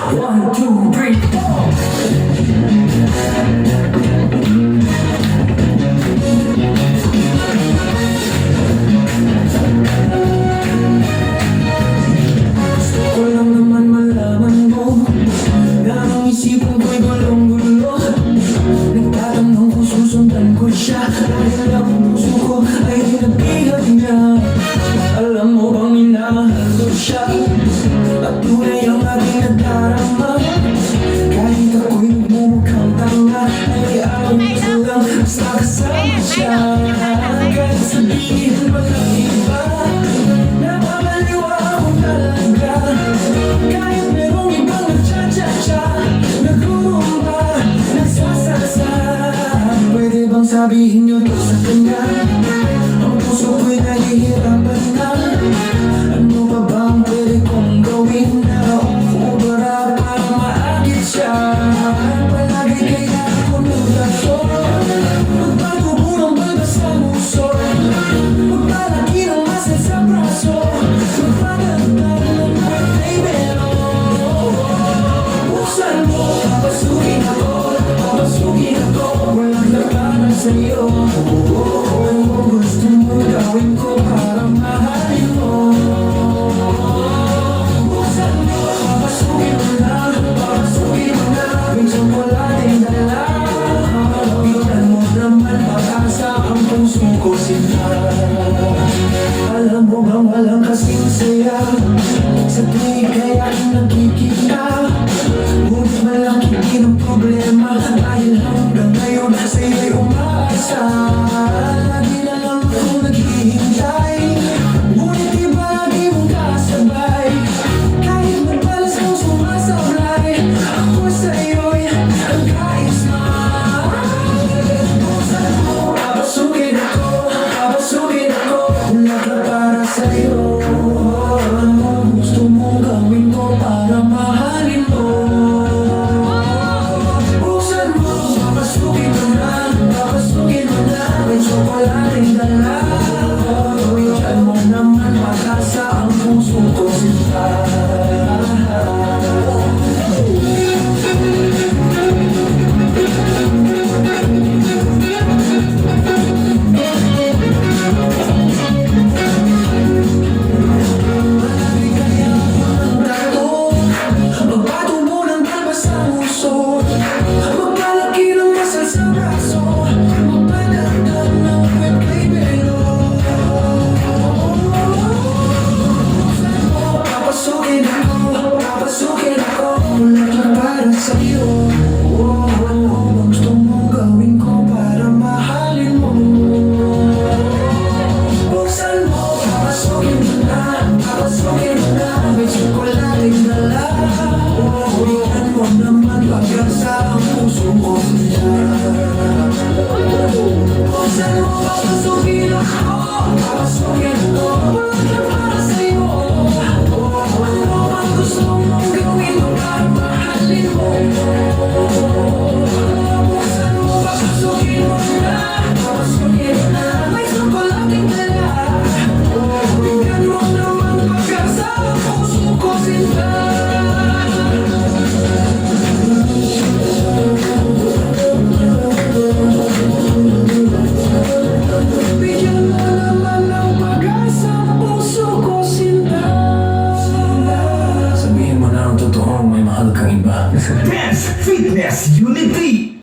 One, two, three, four. Gusto ko lang naman malaman mo na ang isipan ko'y gulong-gulo. Nagtatanong kung susundan ko siya dahil ang puso ko ay tinabihag niya. Alam mo bang minamahal ko siya at tunay ang aking nadarama. Kahit ako'y nagmumukhang tanga ay ayaw ko lang basta kasama siya. Kahit sabihin walang iba, napapaliwa ako talaga. Kahit merong ibang nagcha-cha-cha, nagrurumba, nagsasasa. Pwede bang sabihin niyo to sa kanya? Ang puso ko'y nahihirapan na. Ano pa ba ang pwede kong gawin na uubara para maagit siya? Palagi kaya ako naglaso, magpatubo ng balbas sa puso, magpalaki ng muscle sa braso, magpaganda ng birthday belo. Buksan mo, papasukin ako, walang labanan sa'yo. Ano gusto mo gawin ko para mahalin mo? Buksan mo, papasukin mo na, may tsokolating dala. Tingnan mo naman, pag-asa ang puso ko sinta. Alam mo bang walang kasing saya sa tuwing kaya nakikita? Ngunit malaki din ang problema dahil hanggang ngayon sa'yo'y umaasa. Lagi na lang ako naghihintay, ngunit di ba lagi mong kasabay? Kahit magbalas kong sumasablay, ako sa'yo'y nag-aismay. Buksan mo, papasukin ako, lahat na para sa'yo. Ano gusto mong gawin ko para mahalin mo? Buksan mo, papasukin mo na, may tsokolating dala. Tingnan mo naman, pag-asa ang puso ko sinta. Magpatubo ng balbas sa puso, magpalaki ng muscle sa braso, magpadagdag ng birthday belo. Buksan mo, papasukin ako, lahat na para sa'yo. Ano bang gusto mong gawin ko para mahalin mo? Buksan mo, papasukin mo na, may tsokolating dala. Tingnan mo naman, pag-asa ang puso ko sinta. Buksan mo, papasukin ako, lahat na para sa'yo. Ano bang gusto mong gawin ko para mahalin mo? Buksan mo, papasukin mo na, may tsokolating dala. Tingnan mo naman, pag-asa ang puso ko sinta. Bigyan mo naman ng pag-asa ang puso ko sinta. Sabihin mo na ang totoong may mahal kang iba. Dance Fitness Unity!